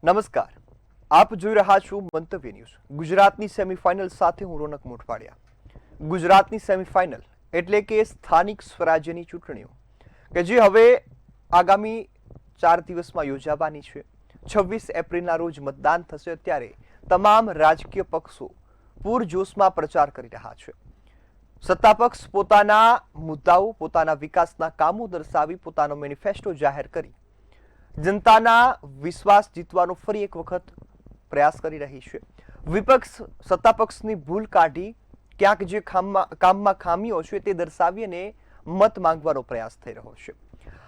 નમસ્કાર, આપ જોઈ રહ્યા છો મંતવ્ય ન્યૂઝ. ગુજરાતની સેમીફાઇનલ સાથે હું રોનક મોટવાડિયા. ગુજરાતની સેમીફાઇનલ એટલે કે સ્થાનિક સ્વરાજ્યની ચૂંટણીઓ કે જે હવે આગામી 4 દિવસમાં યોજાવાની છે. 26 એપ્રિલના રોજ મતદાન થશે. ત્યારે તમામ રાજકીય પક્ષો પૂરજોશમાં પ્રચાર કરી રહ્યા છે. સત્તાપક્ષ પોતાના મુદ્દાઓ, પોતાના વિકાસના કામો દર્શાવી પોતાનો મેનિફેસ્ટો જાહેર કરી જનતાના વિશ્વાસ જીતવાનો ફરી એક વખત પ્રયાસ કરી રહી છે. વિપક્ષ સત્તાપક્ષની ભૂલ કાઢી ક્યાંક જે કામમાં ખામીઓ છે તે દર્શાવી અને મત માંગવાનો પ્રયાસ થઈ રહ્યો છે.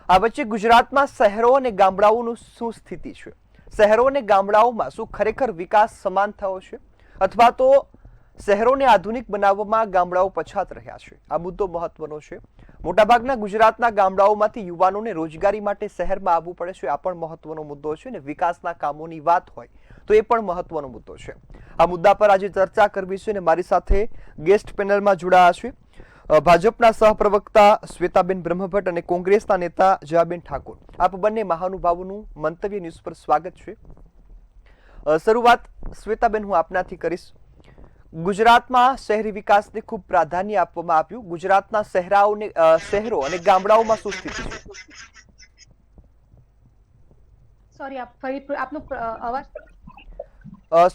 આ વચ્ચે ગુજરાતમાં શહેરો અને ગામડાઓનું શું સ્થિતિ છે? શહેરો અને ગામડાઓમાં શું ખરેખર વિકાસ સમાન થયો છે અથવા તો શહેરોને આધુનિક બનાવવામાં ગામડાઓ પછાત રહ્યા છે? આ મુદ્દો મહત્વનો છે. મોટાભાગના ગુજરાતના ગામડાઓમાંથી યુવાનોને રોજગારી માટે શહેરમાં આવવું પડે છે. આ પણ મહત્વનો મુદ્દો છે અને વિકાસના કામોની વાત હોય તો એ પણ મહત્વનો મુદ્દો છે. આ મુદ્દા પર આજે ચર્ચા કરવી છે અને મારી સાથે ગેસ્ટ પેનલમાં જોડાયા છે ભાજપના સહપ્રવક્તા શ્વેતાબેન બ્રહ્મભટ્ટ અને કોંગ્રેસના નેતા જયાબેન ઠાકોર. આપ બંને મહાનુભાવોનું મંતવ્ય ન્યૂઝ પર સ્વાગત છે. શરૂઆત શ્વેતાબેન હું આપનાથી કરીશ. ગુજરાતમાં શહેરી વિકાસને ખૂબ પ્રાધાન્ય આપવામાં આવ્યું. ગુજરાતના શહેરો અને ગામડાઓમાં શું સ્થિતિ છે? સોરી, આપ ફરી આપનો અવાજ.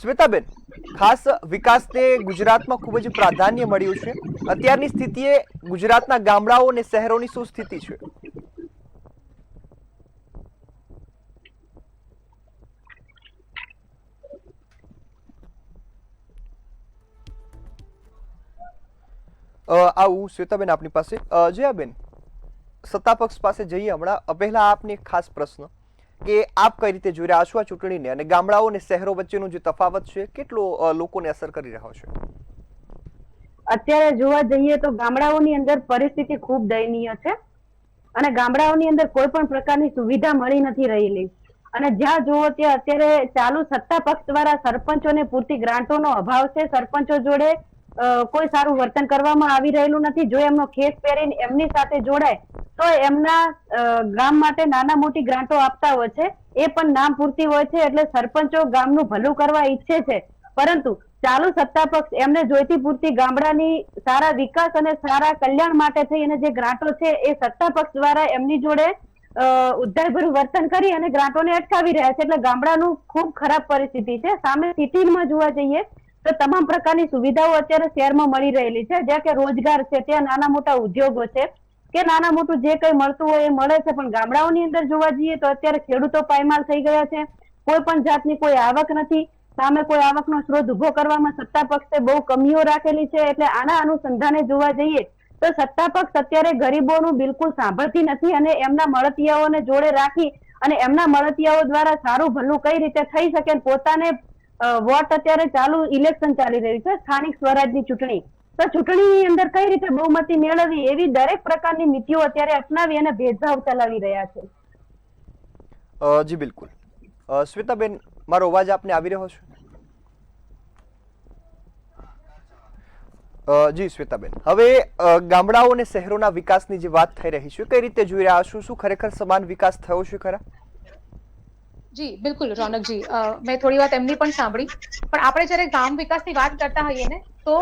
શ્વેતાબેન, ખાસ વિકાસને ગુજરાતમાં ખૂબ જ પ્રાધાન્ય મળ્યું છે. અત્યારની સ્થિતિએ ગુજરાતના ગામડાઓ અને શહેરોની શું સ્થિતિ છે? આવું શ્વેતાબેન આપની પાસે. જયાબેન, સત્તાપક્ષ પાસે જઈએ હમણાં. પહેલા આપને એક ખાસ પ્રશ્ન કે આપ કઈ રીતે જોઈ રહ્યા છો આ ચૂંટણીને અને ગામડાઓ અને શહેરો વચ્ચેનો જે તફાવત છે કેટલો લોકોને અસર કરી રહ્યો છે? અત્યારે જોવા જઈએ તો ગામડાઓની અંદર પરિસ્થિતિ ખૂબ દયનીય છે અને ગામડાઓની અંદર કોઈ પણ પ્રકારની સુવિધા મળી નથી રહેલી. અને જ્યાં જુઓ ત્યાં અત્યારે ચાલુ સત્તા પક્ષ દ્વારા સરપંચોને પૂરતી ગ્રાન્ટોનો અભાવ છે. સરપંચો જોડે કોઈ સારું વર્તન કરવામાં આવી રહેલું નથી. જો એમનો ખેસ પહેરીને એમની સાથે જોડાય તો એમના ગામ માટે નાના મોટી ગ્રાન્ટો આપતા હોય છે, એ પણ નામ પૂરતી હોય છે. એટલે સરપંચો ગામનું ભલું કરવા ઈચ્છે છે, પરંતુ ચાલુ સત્તા પક્ષ એમને જોઈતી પૂરતી ગામડાની સારા વિકાસ અને સારા કલ્યાણ માટે થઈ અને જે ગ્રાન્ટો છે એ સત્તા પક્ષ દ્વારા એમની જોડે ઉદ્ધારભર્યું વર્તન કરી અને ગ્રાન્ટોને અટકાવી રહ્યા છે. એટલે ગામડાનું ખૂબ ખરાબ પરિસ્થિતિ છે. સામે સિટીમાં જોવા જઈએ તો તમામ પ્રકારની સુવિધાઓ અત્યારે શહેરમાં મળી રહેલી છે. જ્યાં કે રોજગાર છે, ત્યાં નાના મોટા ઉદ્યોગો છે કે નાના મોટું જે કંઈ મળતું હોય એ મળે છે. પણ ગામડાઓની અંદર જોવા જઈએ તો અત્યારે ખેડૂતો પાયમાલ થઈ ગયા છે. કોઈ પણ જાતની કોઈ આવક નથી. સામે કોઈ આવકનો સ્ત્રોત ઉભો કરવામાં સત્તા પક્ષે બહુ કમીઓ રાખેલી છે. એટલે આના અનુસંધાને જોવા જઈએ તો સત્તા પક્ષ અત્યારે ગરીબોનું બિલકુલ સાંભળતી નથી અને એમના મળતિયાઓને જોડે રાખી અને એમના મળતિયાઓ દ્વારા સારું ભલું કઈ રીતે થઈ શકે. પોતાને વોટ અત્યારે ચાલુ ઇલેક્શન ચાલી રહ્યું છે, સ્થાનિક સ્વરાજની ચૂંટણી. તો ચૂંટણીની અંદર કઈ રીતે બહુમતી મેળવવી એવી દરેક પ્રકારની નીતિઓ અત્યારે અપનાવી અને ભેદભાવ ચલાવી રહ્યા છે. જી બિલકુલ. શ્વેતાબેન, મારો અવાજ આપને આવી રહ્યો છે? જી શ્વેતાબેન, હવે ગામડાઓ અને શહેરોના વિકાસની જે વાત થઈ રહી છે કઈ રીતે જોઈ રહ્યા છો? શું ખરેખર સમાન વિકાસ થયો છે ખરા? જી બિલકુલ રોનકજી, મેં થોડી વાત એમની પણ સાંભળી. પણ આપણે જ્યારે ગામ વિકાસની વાત કરતા હોઈએ ને તો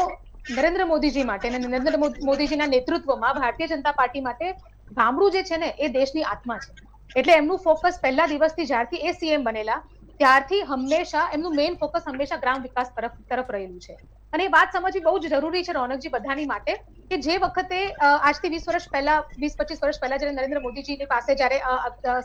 નરેન્દ્ર મોદીજી માટે અને નરેન્દ્ર મોદીજીના નેતૃત્વમાં ભારતીય જનતા પાર્ટી માટે ગામડું જે છે ને એ દેશની આત્મા છે. એટલે એમનું ફોકસ પહેલા દિવસથી જ્યારથી એ સીએમ બનેલા ત્યારથી હંમેશા એમનું મેઇન ફોકસ હંમેશા ગ્રામ વિકાસ તરફ રહેલું છે. અને એ વાત સમજવી બહુ જ જરૂરી છે રોનકજી બધાની માટે કે જે વખતે આજથી 20-25 વર્ષ પહેલા જ્યારે નરેન્દ્ર મોદીજીની પાસે જ્યારે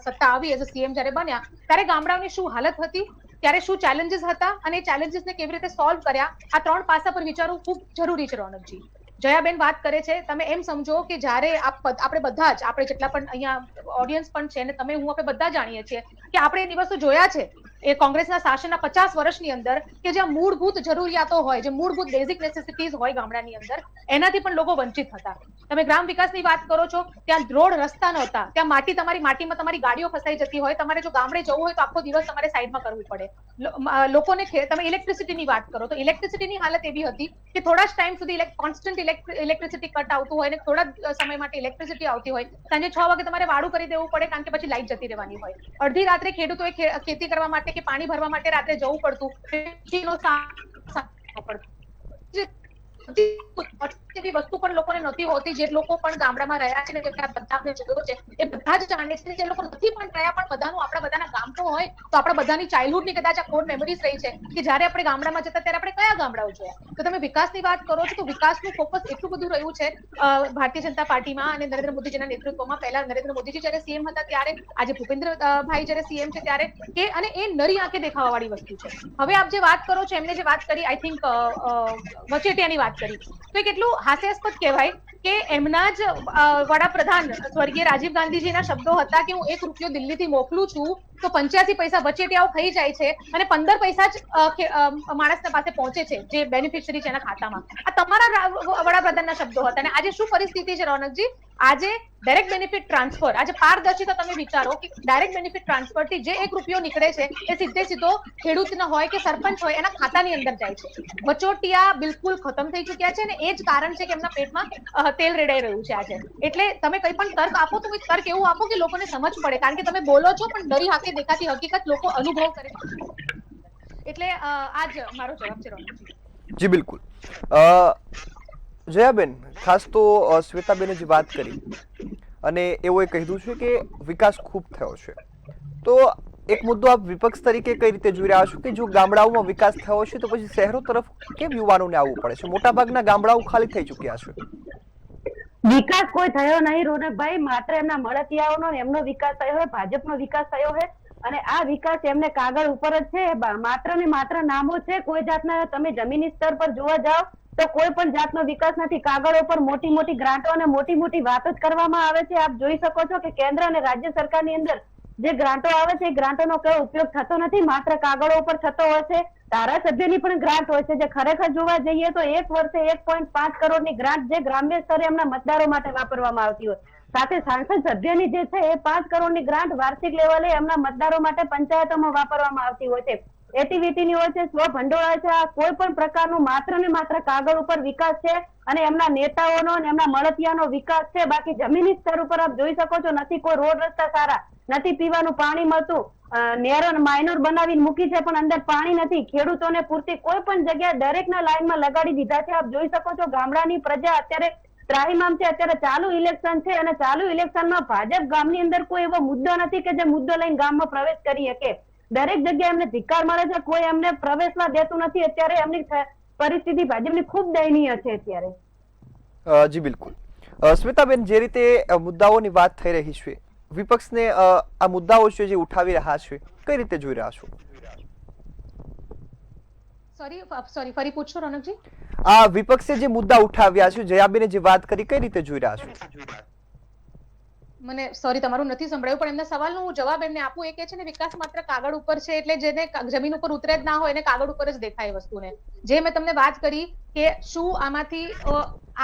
સત્તા આવી એઝ અ સીએમ જ્યારે બન્યા ત્યારે ગામડાઓની શું હાલત હતી, ત્યારે શું ચેલેન્જીસ હતા અને ચેલેન્જીસને કેવી રીતે સોલ્વ કર્યા, આ 3 પાસા પર વિચારવું ખૂબ જરૂરી છે રોનકજી. જયાબેન વાત કરે છે, તમે એમ સમજો કે જ્યારે આપણે બધા જ આપણે જેટલા પણ અહીંયા ઓડિયન્સ પણ છે અને તમે હું આપણે બધા જાણીએ છીએ કે આપણે એ દિવસો જોયા છે એ કોંગ્રેસના શાસનના 50 વર્ષની અંદર કે જ્યાં મૂળભૂત જરૂરિયાતો હોય, જે મૂળભૂત બેઝિક નેસેસિટીઝ હોય ગામડાની અંદર, એનાથી પણ લોકો વંચિત હતા. તમે ગ્રામ વિકાસની વાત કરો છો, ત્યાં રોડ રસ્તા નહોતા, ત્યાં માટીમાં તમારી ગાડીઓ ફસાઈ જતી હોય, તમારે જો ગામડે જવું હોય તો આખો દિવસ તમારે સાઈડમાં કરવું પડે. લોકોને તમે ઇલેક્ટ્રિસિટીની વાત કરો તો ઇલેક્ટ્રિસિટીની હાલત એવી હતી કે થોડા જ ટાઈમ સુધી કોન્સ્ટન્ટ ઇલેક્ટ્રિસિટી કટ આવતું હોય અને થોડા સમય માટે ઇલેક્ટ્રિસિટી આવતી હોય, સાંજે 6 વાગે તમારે વાળું કરી દેવું પડે કારણ કે પછી લાઈટ જતી રહેવાની હોય. અડધી રાત્રે ખેડૂતોએ ખેતી કરવા માટે માટે કે પાણી ભરવા માટે રાત્રે જવું પડતું, એવી વસ્તુ પણ લોકોને નથી હોતી. જે લોકો પણ ગામડામાં રહ્યા છે ને જેમને બધાને જોયો છે એ બધા જ જાણે છે. જે લોકો નથી પણ રહ્યા પણ બધાનું આપણા બધાના ગામ તો હોય તો આપણા બધાની ચાઇલ્ડહુડની કદાચ આ કોર મેમરીઝ રહી છે કે જ્યારે આપણે ગામડામાં જતા ત્યારે આપણે કયા ગામડાઓ જોયા. તો તમે વિકાસની વાત કરો છો તો વિકાસનું ફોકસ એટલું બધું રહ્યું છે ભારતીય જનતા પાર્ટીમાં અને નરેન્દ્ર મોદીજીના નેતૃત્વમાં. પહેલા નરેન્દ્ર મોદીજી જ્યારે સીએમ હતા ત્યારે, આજે ભૂપેન્દ્રભાઈ જ્યારે સીએમ છે ત્યારે, કે અને એ નરી આંખે દેખાવા વાળી વસ્તુ છે. હવે આપ જે વાત કરો છો, એમને જે વાત કરી, આઈ થિંક વચેટિયાની વાત કરી, તો એ કેટલું હાસ્યાસ્પદ કહેવાય કે એમના જ વડાપ્રધાન સ્વર્ગીય રાજીવ ગાંધીજીના શબ્દો હતા કે હું 1 રૂપિયો દિલ્હીથી મોકલું છું તો 85 પૈસા વચેટિયાઓ ખાઈ જાય છે અને 15 પૈસા જ માણસના પાસે પહોંચે છે જે બેનિફિશરી છે એના ખાતામાં. આ તમારા વડાપ્રધાનના શબ્દો હતા. અને આજે શું પરિસ્થિતિ છે રોનકજી? આજે ડાયરેક્ટ બેનિફિટ ટ્રાન્સફર, આજે પારદર્શિતા તમે વિચારો કે ડાયરેક્ટ બેનિફિટ ટ્રાન્સફર થી જે 1 રૂપિયો નીકળે છે એ સીધો ખેડૂતનો હોય કે સરપંચ હોય એના ખાતાની અંદર જાય છે. વચોટિયા બિલકુલ ખતમ થઈ ચુક્યા છે અને એ જ કારણ છે કે એમના પેટમાં તેલ રેડાઈ રહ્યું છે આજે. એટલે તમે કંઈ પણ તર્ક આપો તો તર્ક એવું આપો કે લોકોને સમજ પડે, કારણ કે તમે બોલો છો પણ દરી હાથે દેખાતી હકીકત લોકો અનુભવ કરે. એટલે આ જ મારો જવાબ છે રોનકજી. જી બિલકુલ. જયાબેન, ખાસ તો શ્વેતાબેને જે વાત કરી અને એઓએ કહ્યું છે કે વિકાસ ખૂબ થયો છે, તો એક મુદ્દો આપ વિપક્ષ તરીકે કઈ રીતે જોઈ રહ્યા છો કે જો ગામડાઓમાં વિકાસ થયો છે તો પછી શહેરો તરફ કેમ યુવાનોને આવવું પડે છે? મોટાભાગના ગામડાઓ ખાલી થઈ ચૂક્યા છે. વિકાસ કોઈ થયો નહીં રોનકભાઈ, માત્ર એમના મળતિયાઓનો એમનો વિકાસ થયો છે, ભાજપનો વિકાસ થયો છે. અને આ વિકાસ એમને કાગળ ઉપર જ છે, માત્ર ને માત્ર નામો છે. કોઈ જાતના તમે જમીની સ્તર પર જોવા જાઓ તો કોઈ પણ જાતનો વિકાસ નથી. કાગળો પર મોટી મોટી ગ્રાન્ટો અને મોટી મોટી વાતો જ કરવામાં આવે છે. આપ જોઈ શકો છો કે કેન્દ્ર અને રાજ્ય સરકારની અંદર જે ગ્રાન્ટો આવે છે એ ગ્રાન્ટોનો કોઈ ઉપયોગ થતો નથી, માત્ર કાગળો ઉપર થતો હોય છે. ધારાસભ્યની પણ ગ્રાન્ટ હોય છે, જે ખરેખર જોવા જઈએ તો એક વર્ષે 1.5 કરોડની ગ્રાન્ટ જે ગ્રામ્ય સ્તરે એમના મતદારો માટે વાપરવામાં આવતી હોય, સાથે સાંસદ સભ્યની જે છે એ 5 કરોડની ગ્રાન્ટ વાર્ષિક લેવલે એમના મતદારો માટે પંચાયતોમાં વાપરવામાં આવતી હોય છે. એટીવીટીની હોય છે, સ્વ ભંડોળ હોય છે. આ કોઈ પણ પ્રકારનું માત્ર ને માત્ર કાગળ ઉપર વિકાસ છે અને એમના નેતાઓનો અને એમના મળતિયાનો વિકાસ છે. બાકી જમીની સ્તર ઉપર આપ જોઈ શકો છો નથી કોઈ રોડ રસ્તા સારા, નથી પીવાનું પાણી મળતું, નેરો માઇનોર બનાવીને મૂકી છે પણ અંદર પાણી નથી. ખેડૂતોને પૂરતી કોઈ પણ જગ્યાએ દરેકના લાઈનમાં લગાડી દીધા છે. આપ જોઈ શકો છો ગામડાની પ્રજા અત્યારે ત્રાહિમામ છે. અત્યારે ચાલુ ઇલેક્શન છે અને ચાલુ ઇલેક્શનમાં ભાજપ ગામની અંદર કોઈ એવો મુદ્દો નથી કે જે મુદ્દો લઈને ગામમાં પ્રવેશ કરી શકે. દરેક જગ્યાએ એમને ધિક્કાર મળે છે, કોઈ એમને પ્રવેશમાં દેતું નથી. અત્યારે એમની પરિસ્થિતિ ભાજપની ખૂબ દયનીય છે અત્યારે. જી બિલકુલ. શ્વેતાબેન, જે રીતે મુદ્દાઓની વાત થઈ રહી છે, વિપક્ષને આ મુદ્દાઓ છે જે ઉઠાવી રહ્યા છે, કઈ રીતે જોઈ રહ્યા છો? સોરી ફરી પૂછો રોનકજી. આ વિપક્ષે જે મુદ્દા ઉઠાવ્યા છે, જયાબેને જે વાત કરી, કઈ રીતે જોઈ રહ્યા છો? મને સોરી તમારું નથી સંભળાયું, પણ એમના સવાલનો હું જવાબ એમને આપું. એ કે છે ને વિકાસ માત્ર કાગળ ઉપર છે, એટલે જેને જમીન ઉપર ઉતરે જ ના હોય એને કાગળ ઉપર જ દેખાય વસ્તુને. જે મેં તમને વાત કરી કે શું આમાંથી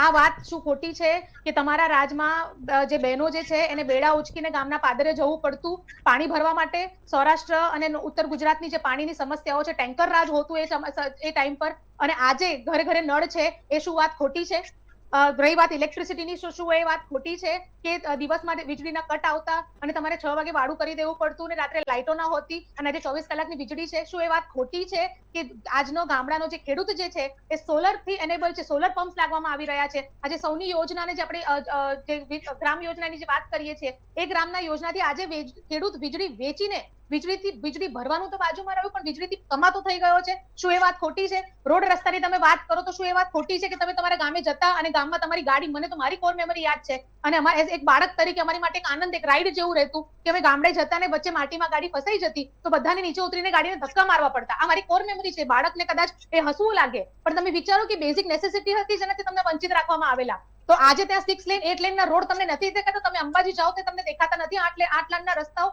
આ વાત શું ખોટી છે કે તમારા રાજમાં જે બહેનો જે છે એને બેડા ઉચકીને ગામના પાદરે જવું પડતું પાણી ભરવા માટે? સૌરાષ્ટ્ર અને ઉત્તર ગુજરાતની જે પાણીની સમસ્યાઓ છે, ટેન્કર રાજ હોતું એ ટાઈમ પર, અને આજે ઘરે ઘરે નળ છે, એ શું વાત ખોટી છે? રહી વાત ઇલેક્ટ્રિસિટીની, શું એ વાત ખોટી છે કે દિવસમાં વીજળીના કટ આવતા અને તમારે 6 વાગે વાળું કરી દેવું પડતું ને રાત્રે લાઇટો ના હોતી અને આજે 24 કલાકની વીજળી છે? શું એ વાત ખોટી છે કે આજનો ગામડાનો જે ખેડૂત જે છે એ સોલર થી એનેબલ છે, સોલર પંપ લાગવામાં આવી રહ્યા છે? આજે સૌની યોજનાને જે આપણે ગ્રામ યોજનાની જે વાત કરીએ છીએ, એ ગ્રામના યોજનાથી આજે ખેડૂત વીજળી વેચીને વીજળી ભરવાનું તો બાજુમાં રહ્યું પણ વીજળીથી કમાતો થઈ ગયો છે. શું એ વાત ખોટી છે? રોડ રસ્તાની તમે વાત કરો તો શું એ વાત ખોટી છે કે તમે તમારા ગામે જતા અને ગામમાં તમારી ગાડી, મને તો મારી કોર મેમરી યાદ છે અને અમારે એક બાળક તરીકે અમારી માટે એક આનંદ, એક રાઈડ જેવું રહેતું કે અમે ગામડે જતા ને વચ્ચે માટીમાં ગાડી ફસાઈ જતી તો બધાને નીચે ઉતરીને ગાડીને ધક્કા મારવા પડતા. આ મારી કોર મેમરી છે. બાળકને કદાચ એ હસવું લાગે પણ તમે વિચારો કે બેઝિક નેસેસિટી હતી જેનાથી તમને વંચિત રાખવામાં આવેલા. તો આજે ત્યાં 6 લેન 8 લેનના રોડ તમને નથી દેખાતા? તમે અંબાજી જાઓ તો તમને દેખાતા નથી 8 લાઇનના રસ્તાઓ?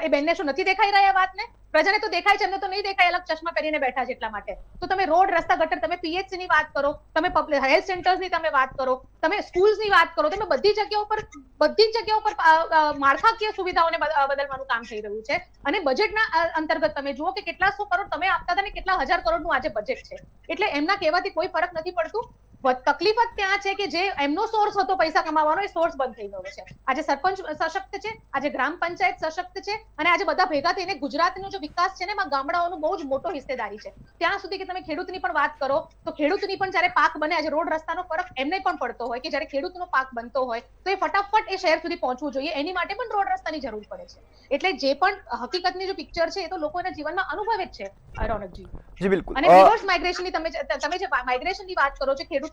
એ બેનને શું નથી દેખાઈ રહ્યા? વાતને પ્રજાને તો દેખાય છે, એમને તો નહીં દેખાય. અલગ ચશ્મા પહેરીને બેઠા છે એટલા માટે. તો તમે રોડ, રસ્તા, ગટર, તમે પીએચસી ની વાત કરો, તમે હેલ્થ સેન્ટર્સની તમે વાત કરો, તમે સ્કૂલ્સની વાત કરો, તમે બધી જગ્યાઓ પર માળખાકીય સુવિધાઓને બદલવાનું કામ થઈ રહ્યું છે. અને બજેટના અંતર્ગત તમે જુઓ કે કેટલા 100 કરોડ તમે આપતા હતા ને કેટલા 1000 કરોડનું આજે બજેટ છે. એટલે એમના કહેવાથી કોઈ ફરક નથી પડતું. તકલીફ જ ત્યાં છે કે જે એમનો સોર્સ હતો પૈસા કમાવાનો, એ સોર્સ બંધ થઈ ગયો છે. આજે સરપંચ સશક્ત છે, આજે ગ્રામ પંચાયત સશક્ત છે, અને આજે બધા ભેગા થઈને ગુજરાતનો જે વિકાસ છે ને એમાં ગામડાઓનો બહુ જ મોટો હિસ્સેદારી છે. ત્યાં સુધી કે તમે ખેડૂતની પણ વાત કરો તો ખેડૂતની પણ જ્યારે પાક બને, આજે રોડ રસ્તાનો ફરક એમને પણ પડતો હોય કે જ્યારે ખેડૂતનો પાક બનતો હોય તો એ ફટાફટ એ શહેર સુધી પહોંચવું જોઈએ, એની માટે પણ રોડ રસ્તાની જરૂર પડે છે. એટલે જે પણ હકીકતની જે પિક્ચર છે એ તો લોકોના જીવનમાં અનુભવે જ છે રોનકજી. જી બિલકુલ. અને રિવર્સ માઇગ્રેશનની તમે જે માઇગ્રેશનની વાત કરો છો, ખેડૂત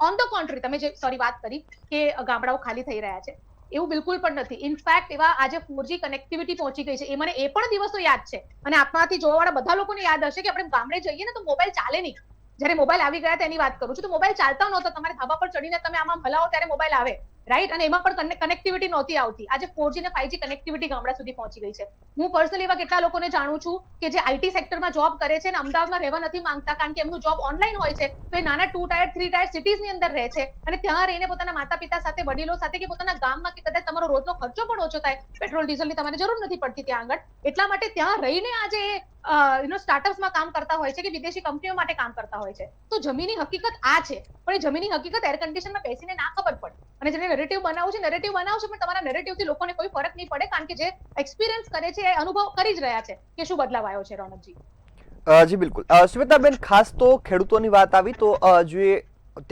ઓન ધ કોન્ટ્રી તમે જે વાત કરી કે ગામડાઓ ખાલી થઈ રહ્યા છે, એવું બિલકુલ પણ નથી. ઇનફેક્ટ એવા આજે 4G કનેક્ટિવિટી પહોંચી ગઈ છે, એ મને એ પણ દિવસો યાદ છે, અને આપણાથી જોવાવાળા બધા લોકોને યાદ હશે કે આપણે ગામડે જઈએ ને તો મોબાઈલ ચાલે નહીં. જ્યારે મોબાઈલ આવી ગયા તેની વાત કરું છું, તો મોબાઈલ ચાલતા નહોતા, તમારે ધાબા પર ચડીને તમે આમાં હલાવો ત્યારે મોબાઈલ આવે, રાઈટ? અને એમાં પણ કનેક્ટિવિટી નહોતી આવતી. આજે 4G ને 5G કનેક્ટિવિટી ગામડા સુધી પહોંચી ગઈ છે. હું પર્સનલી એવા કેટલા લોકોને જાણું છું કે જે આઈટી સેક્ટરમાં જોબ કરે છે અને અમદાવાદમાં રહેવા નથી માંગતા, કારણ કે એમનું જોબ ઓનલાઈન હોય છે, તો એ નાના 2 ટાયર 3 ટાયર સિટીઝની અંદર રહે છે, અને ત્યાં રહીને પોતાના માતા પિતા સાથે, વડીલો સાથે, કે પોતાના ગામમાં કે કદાચ તમારો રોજનો ખર્ચો પણ ઓછો થાય, પેટ્રોલ ડીઝલની તમારે જરૂર નથી પડતી ત્યાં આગળ, એટલા માટે ત્યાં રહીને આજે સ્ટાર્ટઅપ્સમાં કામ કરતા હોય છે કે વિદેશી કંપનીઓ માટે કામ કરતા હોય છે. તો જમીની હકીકત આ છે, પણ એ જમીની હકીકત એર કન્ડિશનમાં બેસીને ના ખબર પડે. અને જેને નરેટિવ બનાવવું છે, નરેટિવ બનાવશે, પણ તમારા નરેટિવથી લોકોને કોઈ ફરક નહીં પડે, કારણ કે જે એક્સપિરિયન્સ કરે છે એ અનુભવ કરી જ રહ્યા છે કે શું બદલાવ આવ્યો છે. રોનકજી. જી બિલકુલ. શ્વેતાબેન, ખાસ તો ખેડૂતોની વાત આવી તો જે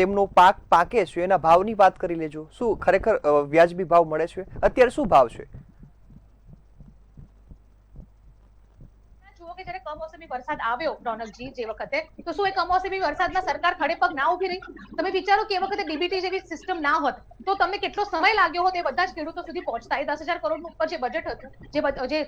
તેમનો પાક પાકે છે એના ભાવની વાત કરી લેજો. શું ખરેખર વ્યાજબી ભાવ મળે છે? અત્યારે શું ભાવ છે? જુઓ કે જ્યારે કમોસમી વરસાદ આવ્યો રોનકજી, જે વખતે, તો શું એ કમોસમી વરસાદમાં સરકાર ખડે પગ ના ઉભી રહી? તમે વિચારો કે એ વખતે ડીબીટી જેવી સિસ્ટમ ના હોત તો તમને કેટલો સમય લાગ્યો હોત એ બધા જ ખેડૂતો સુધી પહોંચતા. એ 10,000 કરોડ ઉપર જે બજેટ હતું, જે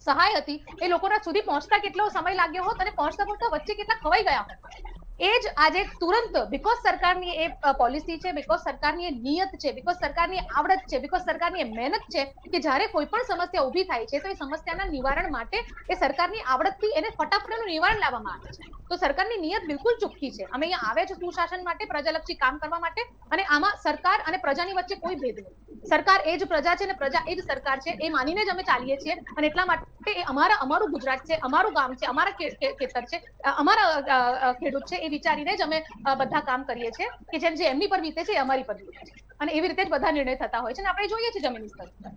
સહાય હતી, એ લોકોના સુધી પહોંચતા કેટલો સમય લાગ્યો હોત, અને પહોંચતા વચ્ચે કેટલા ખવાઈ ગયા હોત. એ જ આજે તુરંત, બીકોઝ સરકારની એ પોલિસી છે, બીકોઝ સરકારની એ નિયત છે, બીકોઝ સરકારની આવડત છે, બીકોઝ સરકારની એ મહેનત છે કે જ્યારે કોઈ પણ સમસ્યા ઊભી થાય છે તો એ સમસ્યાના નિવારણ માટે એ સરકારની આવડતથી એને ફટાફટ એનું નિવારણ લાવવામાં આવે છે. તો સરકારની નિયત બિલકુલ ચોખ્ખી છે. અમે અહીંયા આવે છે સુશાસન માટે, પ્રજાલક્ષી કામ કરવા માટે, અને આમાં સરકાર અને પ્રજાની વચ્ચે કોઈ ભેદ નથી. સરકાર એ જ પ્રજા છે અને પ્રજા એ જ સરકાર છે, એ માનીને જ અમે ચાલીએ છીએ. અને એટલા માટે એ અમારું ગુજરાત છે, અમારું ગામ છે, અમારા ખેતર છે, અમારા ખેડૂત છે, એ વિચારીને જ અમે બધા કામ કરીએ છીએ કે જે એમની પર વીતે છે એ અમારી પર વીતે છે, અને એવી રીતે જ બધા નિર્ણય થતા હોય છે, અને આપણે જોઈએ છીએ જમીન સ્તર પર.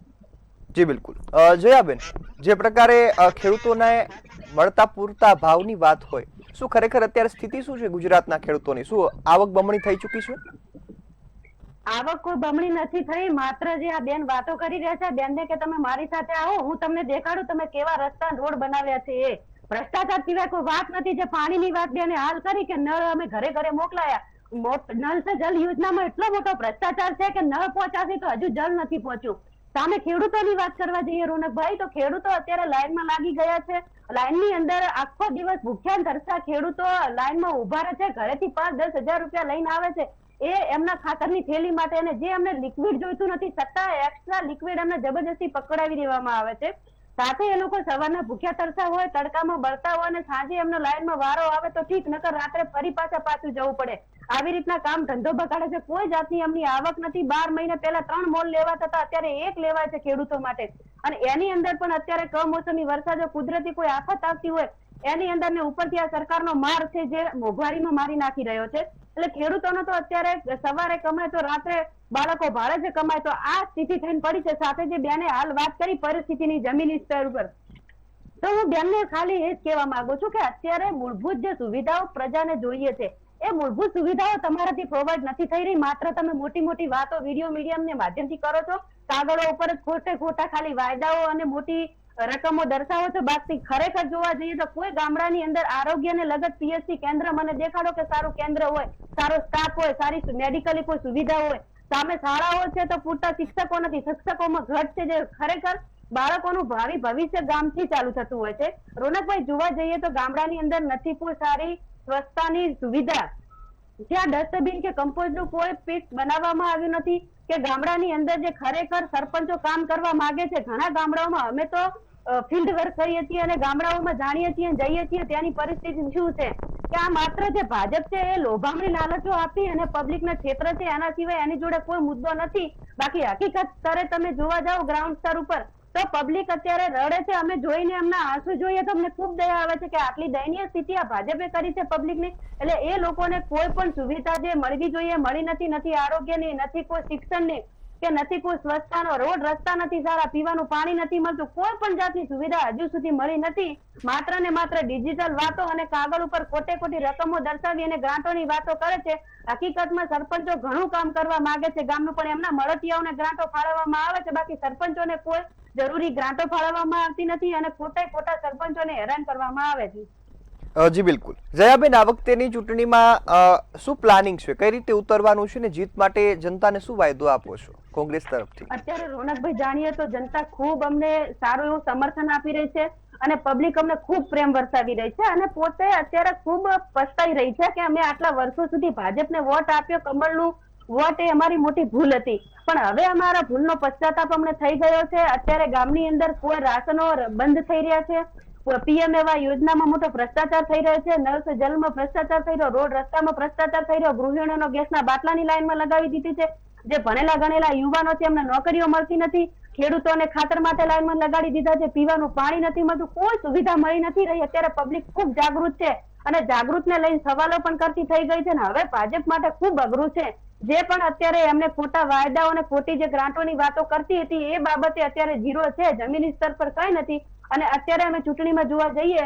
જી બિલકુલ. જયાબેન, જે પ્રકારે ખેડૂતોને મળતા પૂરતા ભાવની વાત હોય, શું ખરેખર અત્યારે સ્થિતિ શું છે ગુજરાતના ખેડૂતોની? શું આવક બમણી થઈ ચૂકી છે? આવક કોઈ બમણી નથી થઈ. માત્ર જે આ બેન વાતો કરી રહ્યા છે, બેનને કે તમે મારી સાથે આવો, હું તમને દેખાડું તમે કેવા રસ્તા રોડ બનાવ્યા છે. એ ભ્રષ્ટાચાર સિવાય કોઈ વાત નથી. જે પાણીની વાત બેને હાલ કરી કે નળ અમે ઘરે ઘરે મોકલાયા, નળ સે જલ યોજનામાં એટલો મોટો ભ્રષ્ટાચાર છે કે નળ પહોંચાશે તો હજુ જલ નથી પહોંચ્યું. સામે ખેડૂતોની વાત કરવા જઈએ રોનકભાઈ, તો ખેડૂતો અત્યારે લાઈનમાં લાગી ગયા છે. લાઈનની અંદર આખો દિવસ ભૂખ્યા તરસ્યા ખેડૂતો લાઈનમાં ઉભા રહે છે. ઘરેથી 5-10 હજાર રૂપિયા લઈને આવે છે એ એમના ખાતરની થેલી માટે, અને જે એમને લિક્વિડ જોઈતું નથી છતાં એક્સ્ટ્રા લિક્વિડ એમને જબરજસ્તી પકડાવી દેવામાં આવે છે. સાથે એ લોકો સવારના ભૂખ્યા તરસા હોય, તડકામાં બળતા હોય, અને સાંજે એમનો લાઈનમાં વારો આવે તો ઠીક, નકર રાત્રે ફરી પાછું જવું પડે. આવી રીતના કામ ધંધો બગાડે છે. કોઈ જાતની એમની આવક નથી. 12 મહિના પહેલા 3 મોલ લેવા થતા અત્યારે 1 લેવાય છે ખેડૂતો માટે. અને એની અંદર પણ અત્યારે કમોસમી વરસાદ, કુદરતી કોઈ આફત આવતી હોય એની અંદર ને ઉપરથી આ સરકારનો માર છે જે મોંઘવારીમાં મારી નાખી રહ્યો છે. એટલે ખેડૂતોનો તો અત્યારે સવારે કમાય તો રાત્રે બાળકો ભાડે છે કમાય, તો આ સ્થિતિ થઈને પડી છે. સાથે જે બેને હાલ વાત કરી પરિસ્થિતિની જમીની સ્તર ઉપર, તો હું બેનને ખાલી એ જ કહેવા માંગુ છું કે અત્યારે મૂળભૂત જે સુવિધાઓ પ્રજાને જોઈએ છે એ મૂળભૂત સુવિધાઓ તમારાથી પ્રોવાઈડ નથી થઈ રહી. માત્ર તમે મોટી મોટી વાતો વિડીયો મીડિયમને માધ્યમથી કરો છો, કાગળો ઉપર જ ખોટા ખાલી વાયદાઓ અને મોટી રકમો દર્શાવો છો. બાકી ખરેખર જોવા જઈએ તો કોઈ ગામડાની અંદર આરોગ્યને લગત પીએચસી કેન્દ્ર મને દેખાડો કે સારું કેન્દ્ર હોય, સારો સ્ટાફ હોય, સારી મેડિકલી કોઈ સુવિધા હોય. સામે શાળાઓ છે તો પૂરતા શિક્ષકો નથી, શિક્ષકોમાં ઘટ છે, જે ખરેખર બાળકોનું ભાવિ ભવિષ્ય ગામથી ચાલુ થતું હોય છે. રોનકભાઈ, જોવા જઈએ તો ગામડાની અંદર નથી કોઈ સારી સ્વચ્છતાની સુવિધા, જ્યાં ડસ્ટબિન કે કમ્પોસ્ટનું કોઈ પીટ બનાવવામાં આવ્યું નથી, કે ગામડાની અંદર જે ખરેખર સરપંચો કામ કરવા માંગે છે. ઘણા ગામડાઓમાં અમે તો ફિલ્ડ વર્ક કરીએ છીએ અને ગામડાઓમાં જાણીએ છીએ, જઈએ છીએ, ત્યાંની પરિસ્થિતિ શું છે કે આ માત્ર જે ભાજપ છે એ લોભામણી લાલચો આપી અને પબ્લિકના ક્ષેત્ર છે, એના સિવાય એની જોડે કોઈ મુદ્દો નથી. બાકી હકીકત સ્તરે તમે જોવા જાઓ ગ્રાઉન્ડ સ્તર ઉપર તો પબ્લિક અત્યારે રડે છે. અમે જોઈને એમના આંસુ જોઈએ તો અમને ખૂબ દયા આવે છે કે આટલી દયનીય સ્થિતિ આ ભાજપે કરી છે પબ્લિકની. એટલે એ લોકોને કોઈ પણ સુવિધા જે મળવી જોઈએ મળી નથી. નથી આરોગ્યની, નથી કોઈ શિક્ષણની, કે નથી કોઈ સ્વચ્છતાનો, રોડ રસ્તા નથી સારા, પીવાનું પાણી નથી મળતું, કોઈ પણ જાતની સુવિધા હજુ સુધી મળી નથી. માત્ર ને માત્ર ડિજિટલ વાતો અને કાગળ ઉપર ખોટે ખોટી રકમો દર્શાવી અને ગ્રાન્ટોની વાતો કરે છે. હકીકતમાં સરપંચો ઘણું કામ કરવા માંગે છે ગામનું, પણ એમના મળતિયાઓને ગ્રાન્ટો ફાળવવામાં આવે છે. બાકી સરપંચોને કોઈ જરૂરી ગ્રાન્ટો ફાળવવામાં આવતી નથી અને ખોટા સરપંચોને હેરાન કરવામાં આવે છે. જી બિલકુલ. જયાબેન, આ વખતેની ચૂંટણીમાં શું પ્લાનિંગ છે, કઈ રીતે ઉતરવાનું છે ને જીત માટે જનતાને શું વાયદો આપો છો કોંગ્રેસ તરફથી? અત્યારે રોનકભાઈ જાણીએ તો જનતા ખૂબ અમને સારું એવું સમર્થન આપી રહી છે અને પબ્લિક અમને ખૂબ પ્રેમ વરસાવી રહી છે અને પોતે અત્યારે ખૂબ પસ્તાઈ રહી છે કે અમે આટલા વર્ષો સુધી ભાજપને વોટ આપ્યો, કમળનું વોટ, એ અમારી મોટી ભૂલ હતી. પણ હવે અમારા ભૂલનો પશ્ચાતાપ અમને થઈ ગયો છે. અત્યારે ગામની અંદર કોઈ રાશનો બંધ થઈ રહ્યા છે, પીએમ એવા યોજનામાં મોટો ભ્રષ્ટાચાર થઈ રહ્યો છે, નળ સે જલમાં ભ્રષ્ટાચાર થઈ રહ્યો, રોડ રસ્તામાં ભ્રષ્ટાચાર થઈ રહ્યો, ગૃહિણીઓનો ગેસના બાટલાની લાઈનમાં લગાવી દીધી છે. જે ભણેલા ગણેલા યુવાનો છે એમને નોકરીઓ મળતી નથી, ખેડૂતોને ખાતર માટે લાઈનમાં લગાડી દીધા છે, પીવાનું પાણી નથી મળતું, કોઈ સુવિધા મળી નથી રહી. અત્યારે પબ્લિક ખૂબ જાગૃત છે અને જાગૃતને લઈને સવાલો પણ કરતી થઈ ગઈ છે ને હવે ભાજપ માટે ખૂબ અઘરું છે. જે પણ અત્યારે એમને ખોટા વાયદાઓ અને ખોટી જે ગ્રાન્ટોની વાતો કરતી હતી એ બાબતે અત્યારે ઝીરો છે, જમીની સ્તર પર કઈ નથી. અને અત્યારે અમે ચૂંટણીમાં જોવા જઈએ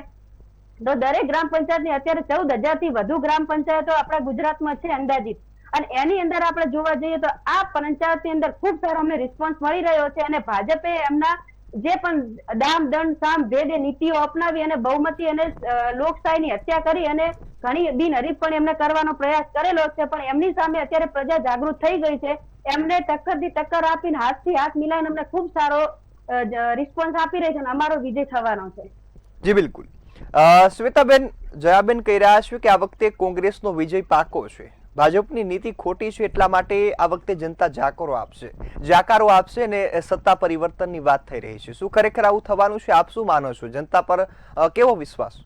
તો દરેક ગ્રામ પંચાયતની અત્યારે 14,000 થી વધુ ગ્રામ પંચાયતો આપણા ગુજરાતમાં છે અંદાજિત. અને એની અંદર આપણે જોવા જઈએ તો આ પંચાયતની અંદર ખૂબ સારો અમને રિસ્પોન્સ મળી રહ્યો છે અને ભાજપે એમના જે પણ દામ દંડ સામ ભેદ નીતિઓ અપનાવી અને બહુમતી અને લોકશાહીની હત્યા કરી અને ઘણી બિનહરીફ પણ એમને કરવાનો પ્રયાસ કરેલો છે. પણ એમની સામે અત્યારે પ્રજા જાગૃત થઈ ગઈ છે. એમને ટક્કરથી ટક્કર આપીને હાથથી હાથ મિલાવીને અમને ખૂબ સારો રિસ્પોન્સ આપી રહી છે અને અમારો વિજય થવાનો છે. જી બિલકુલ. શ્વેતાબેન, જયાબેન કહી રહ્યા છે કે આ વખતે કોંગ્રેસનો વિજય પાકો છે, ભાજપની નીતિ ખોટી છે, એટલા માટે આ વખતે જનતા જાકારો આપશે અને સત્તા પરિવર્તનની વાત થઈ રહી છે. શું ખરેખર આવું થવાનું છે? આપ શું માનો છો? જનતા પર કેવો વિશ્વાસ?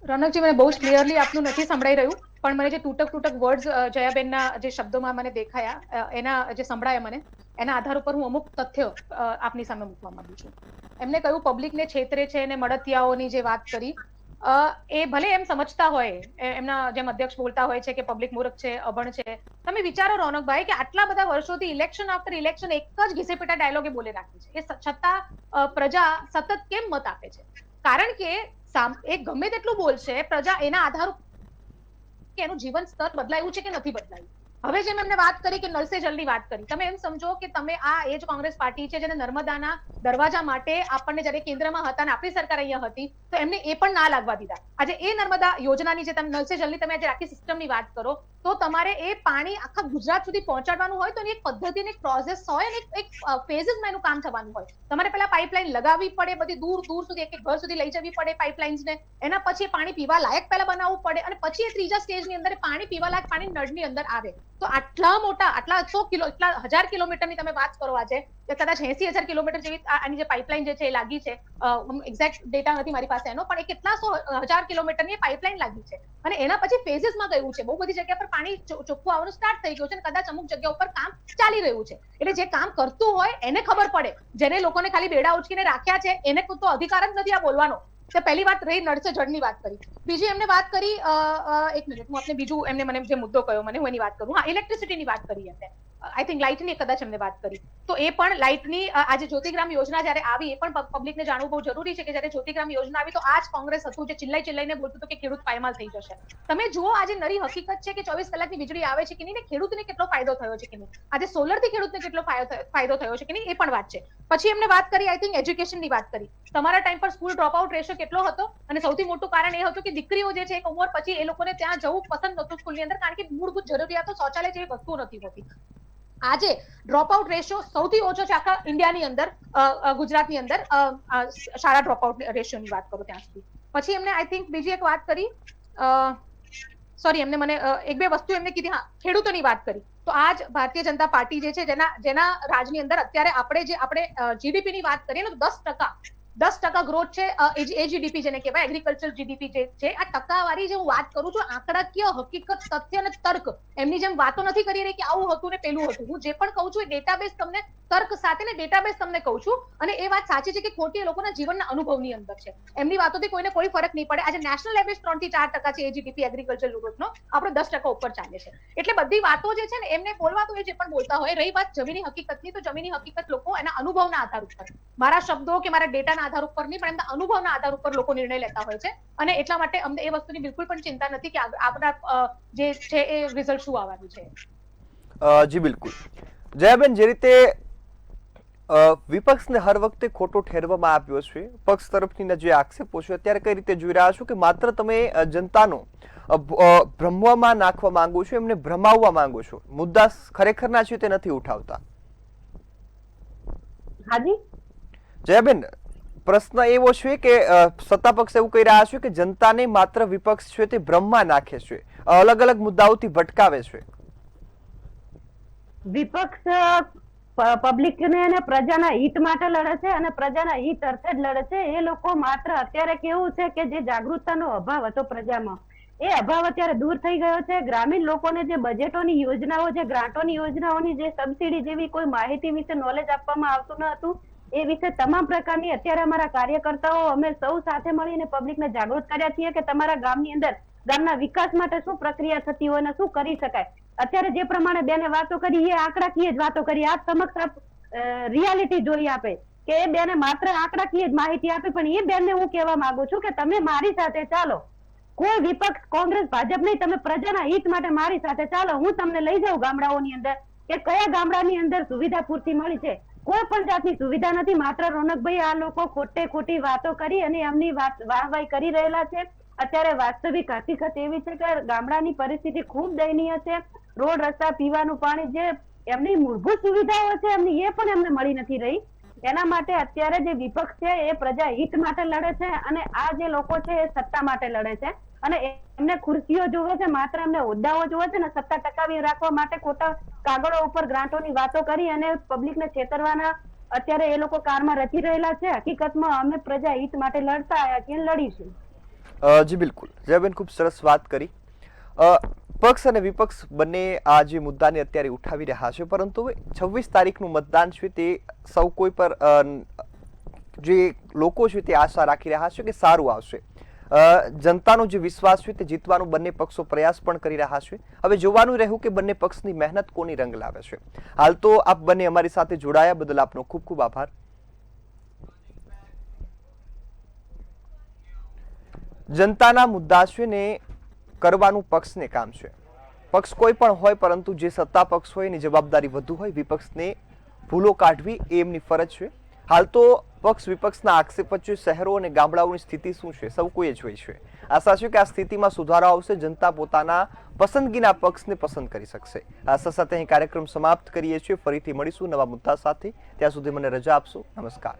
રોનકજી, મને બહુ જ ક્લિયરલી આપનું નથી સંભળાઈ રહ્યું, પણ મને જે તૂટક વર્ડ્સ જયાબેનના જે શબ્દોમાં મને દેખાયા, એના જે સંભળાયા મને, એના આધાર ઉપર હું અમુક તથ્યો આપની સામે મૂકવા માંગુ છું. એમને કહ્યું પબ્લિકને છેતરે છે અને મળતિયાઓની જે વાત કરી, એ ભલે એમ સમજતા હોય, એમના જેમ અધ્યક્ષ બોલતા હોય છે કે પબ્લિક મૂર્ખ છે, અભણ છે. તમે વિચારો રોનકભાઈ કે આટલા બધા વર્ષોથી ઇલેક્શન આફ્ટર ઇલેક્શન એક જ ઘીસેપીટા ડાયલોગે બોલે રાખી છે, એ છતાં પ્રજા સતત કેમ મત આપે છે? કારણ કે એ ગમે તેટલું બોલશે, પ્રજા એના આધાર કે એનું જીવન સ્તર બદલાયું છે કે નથી બદલાયું. હવે જેમ એમને વાત કરી કે નળ સે જલની વાત કરી, તમે એમ સમજો કે તમે આ એ જ કોંગ્રેસ પાર્ટી છે જેને નર્મદાના દરવાજા માટે આપણને જયારે કેન્દ્રમાં હતા અને આપણી સરકાર અહીંયા હતી તો એમને એ પણ ના લાગવા દીધા. આજે એ નર્મદા યોજનાની જે તમે નળ સે જલની તમે આજે આખી સિસ્ટમની વાત કરો તો તમારે એ પાણી આખા ગુજરાત સુધી પહોંચાડવાનું હોય તો એની એક પદ્ધતિ, એક પ્રોસેસ હોય અને એક ફેઝીસમાં એનું કામ થવાનું હોય. તમારે પહેલા પાઇપલાઇન લગાવવી પડે, બધી દૂર સુધી એક ઘર સુધી લઈ જવી પડે પાઇપલાઇન્સને, એના પછી પાણી પીવા લાયક પહેલા બનાવવું પડે અને પછી એ ત્રીજા સ્ટેજની અંદર પાણી પીવા લાયક પાણી નળની અંદર આવે. તો આટલા મોટા, આટલા 1000 કિલોમીટરની તમે વાત કરો આજે, કદાચ 80,000 કિલોમીટર જેવી આની જે પાઇપલાઇન જે છે એ લાગી છે, એક્ઝેક્ટ ડેટા નથી મારી પાસે એનો, પણ એ કેટલા 100,000 કિલોમીટરની પાઇપલાઇન લાગી છે અને એના પછી ફેઝીસમાં ગયું છે. બહુ બધી જગ્યા પર પાણી ચોખ્ખું આવવાનું સ્ટાર્ટ થઈ ગયું છે અને કદાચ અમુક જગ્યા ઉપર કામ ચાલી રહ્યું છે. એટલે જે કામ કરતું હોય એને ખબર પડે, જેને લોકોને ખાલી બેડા ઉચકીને રાખ્યા છે એને તો અધિકાર જ નથી આ બોલવાનો. તો પહેલી વાત રહી નળ સે જળની વાત કરી. બીજી એમને વાત કરી, એક મિનિટ હું આપને બીજું એમને મને જે મુદ્દો કહ્યો મને હું એની વાત કરું. હા, ઇલેક્ટ્રિસિટીની વાત કરી એમને, આઈ થિંક લાઇટની કદાચ એમને વાત કરી. તો એ પણ લાઇટની આજે જ્યોતિગ્રામ યોજના જયારે આવી એ પણ પબ્લિકને જાણવું બહુ જરૂરી છે કે જયારે જ્યોતિગ્રામ યોજના આવી તો આ જ કોંગ્રેસ હતું જે ચિલ્લાઈને બોલતું હતું કે ખેડૂત પાયમાલ થઈ જશે. તમે જુઓ આજે નરી હકીકત છે કે 24 કલાકની વીજળી આવે છે કે નહીં ને ખેડૂતને કેટલો ફાયદો થયો છે કે નહીં, આજે સોલરથી ખેડૂતને કેટલો ફાયદો થયો છે કે નહીં એ પણ વાત છે. પછી એમને વાત કરી, આઈ થિંક એજ્યુકેશનની વાત કરી. તમારા ટાઈમ પર સ્કૂલ ડ્રોપ આઉટ રેશિયો કેટલો હતો અને સૌથી મોટું કારણ એ હતું કે દીકરીઓ જે છે એક ઉંમર પછી એ લોકોને ત્યાં જવું પસંદ નહોતું સ્કૂલની અંદર, કારણ કે મૂળભૂત જરૂરિયાતો શૌચાલય જેવી વસ્તુ નથી હોતી. આજે ડ્રોપ આઉટ રેશિયો સૌથી ઓછો છે આખા ઇન્ડિયાની અંદર, ગુજરાતની અંદર શાળા ડ્રોપ આઉટ રેશિયોની વાત કરો ત્યાં સુધી. પછી એમને આઈ થિંક બીજી એક વાત કરી, સોરી એમને મને એક બે વસ્તુ એમને કીધી, હા ખેડૂતોની વાત કરી. તો આજ ભારતીય જનતા પાર્ટી જે છે જેના રાજની અંદર અત્યારે આપણે જીડીપી ની વાત કરીએ ને તો 10% ગ્રોથ છે એજીડીપી જેને કહેવાય એગ્રીકલ્ચર જીડીપી જે છે આ ટકાવારી જે હું વાત કરું છું આંકડાકીય હકીકત તથ્ય અને તર્ક એમની જેમ વાતો નથી કરી રહી કે આવું હતું ને પેલું હતું. હું જે પણ કહું છું એ ડેટાબેઝ તમને તર્ક સાથે ને ડેટાબેઝ તમને કહું છું અને એ વાત સાચી છે કે ખોટી એ લોકોના જીવનના અનુભવની અંદર છે. એમની વાતોથી કોઈને કોઈ ફરક નહીં પડે. આજે નેશનલ એવરેજ 3 થી 4% છે એજીડીપી એગ્રીકલ્ચર ગ્રોથનો, આપણો 10% ઉપર ચાલે છે. એટલે બધી વાતો જે છે ને એમને બોલવા તો એ જે પણ બોલતા હોય. રહી વાત જમીની હકીકતની, તો જમીની હકીકત લોકો એના અનુભવના આધાર ઉપર, મારા શબ્દો કે મારા ડેટાના આધાર ઉપર નહીં પણ એમના અનુભવના આધાર ઉપર લોકો નિર્ણય લેતા હોય છે. અને એટલા માટે અમને એ વસ્તુની બિલકુલ પણ ચિંતા નથી કે આપણા જે છે એ રિઝલ્ટ શું આવવાનું છે. જી બિલકુલ. જયાબેન, જે રીતે વિપક્ષને હર વખતે ખોટો ઠેરવામાં આવ્યો છે, પક્ષ તરફથી જે આક્ષેપો છે, અત્યારે કઈ રીતે જોઈ રહ્યા છો કે માત્ર તમે જનતાનો ભ્રમવામાં નાખવા માંગો છો, એમને ભ્રમાવવા માંગો છો, મુદ્દા ખરેખરના છે તે નથી ઉઠાવતા? હાજી જયાબેન, પ્રશ્ન એવો છે કે સત્તા પક્ષ એવું કહી રહ્યા છે કે જનતાને માત્ર વિપક્ષ છે તે ભ્રમમાં નાખે છે, અલગ અલગ મુદ્દાઓથી ભટકાવે છે. વિપક્ષ પબ્લિક ને અને પ્રજાના હિત માટે લડે છે અને પ્રજાના હિત અર્થે જ લડે છે. એ લોકો માત્ર અત્યારે કેવું છે કે જે જાગૃતતાનો અભાવ હતો પ્રજામાં, એ અભાવ અત્યારે દૂર થઈ ગયો છે. ગ્રામીણ લોકોને જે બજેટોની યોજનાઓ, જે ગ્રાન્ટોની યોજનાઓની, જે સબસિડી જેવી કોઈ માહિતી વિશે નોલેજ આપવામાં આવતું ન હતું, એ વિશે તમામ પ્રકારની અત્યારે અમારા કાર્યકર્તાઓ અમે સૌ સાથે મળીને પબ્લિકને જાગૃત કર્યા છીએ કે તમારા ગામની અંદર ગામના વિકાસ માટે શું પ્રક્રિયા થતી હોય અને શું કરી શકાય. અત્યારે જે પ્રમાણે બેને વાતો કરી એ આંકડાકીય જ વાતો કરી, આપ સમક્ષ રિયાલિટી જોઈ આપે કે એ બેને માત્ર આંકડાકીય જ માહિતી આપી. પણ એ બેનને હું કહેવા માંગુ છું કે તમે મારી સાથે ચાલો, કોઈ વિપક્ષ કોંગ્રેસ ભાજપ નહીં, તમે પ્રજાના હિત માટે મારી સાથે ચાલો. હું તમને લઈ જાઉં ગામડાઓની અંદર કે કયા ગામડાની અંદર સુવિધા પૂરતી મળી છે. કોઈ પણ જાતની સુવિધા નથી. માત્ર રોનકભાઈ આ લોકો ખોટી વાતો કરી અને એમની વાહવાહી કરી રહેલા છે. અત્યારે વાસ્તવિક હકીકત એવી છે કે ગામડાની પરિસ્થિતિ ખૂબ દયનીય છે. રોડ, રસ્તા, પીવાનું પાણી, જે એમની મૂળભૂત સુવિધાઓ છે એમની, એ પણ એમને મળી નથી રહી. એના માટે અત્યારે જે વિપક્ષ છે એ પ્રજા હિત માટે લડે છે અને આ જે લોકો છે એ સત્તા માટે લડે છે અને એમને ખુરશીઓ જોવે છે, માત્ર એમને હોદ્દાઓ જોવે છે ને સત્તા ટકાવી રાખવા માટે ખોટા કાગળો ઉપર ગ્રાન્ટોની વાતો કરી અને પબ્લિકને છેતરવાના અત્યારે એ લોકો કારમાં રચી રહેલા છે. હકીકતમાં અમે પ્રજા હિત માટે લડતા આવ્યા છીએ, લડીશું. જી બિલકુલ. જયાબેન, ખૂબ સરસ વાત કરી. પક્ષ અને વિપક્ષ બંને આ જે મુદ્દાને અત્યારે ઉઠાવી રહ્યા છે, પરંતુ 26 તારીખનું મતદાન છે તે સૌ કોઈ પર જે લોકો છે તે આશા રાખી રહ્યા છે કે સારું આવશે. જનતાનો જે વિશ્વાસ છે તે જીતવાનું બંને પક્ષો પ્રયાસ પણ કરી રહ્યા છે. હવે જોવાનું રહ્યું કે બંને પક્ષની મહેનત કોની રંગ લાવે છે. હાલ તો આપ બંને અમારી સાથે જોડાયા બદલ આપનો ખૂબ ખૂબ આભાર. જનતાના મુદ્દા છે ને કરવાનું પક્ષને કામ છે. પક્ષ કોઈ પણ હોય, પરંતુ જે સત્તા પક્ષ હોય એની જવાબદારી વધુ હોય. વિપક્ષને ભૂલો કાઢવી એ એમની ફરજ છે. હાલ તો પક્ષ વિપક્ષના આક્ષેપ વચ્ચે શહેરો અને ગામડાઓની સ્થિતિ શું છે સૌ કોઈએ જોઈ છે. આશા છે કે આ સ્થિતિમાં સુધારો આવશે. જનતા પોતાના પસંદગીના પક્ષને પસંદ કરી શકશે. આશા સાથે અહીં કાર્યક્રમ સમાપ્ત કરીએ છીએ. ફરીથી મળીશું નવા મુદ્દા સાથે. ત્યાં સુધી મને રજા આપશો. નમસ્કાર.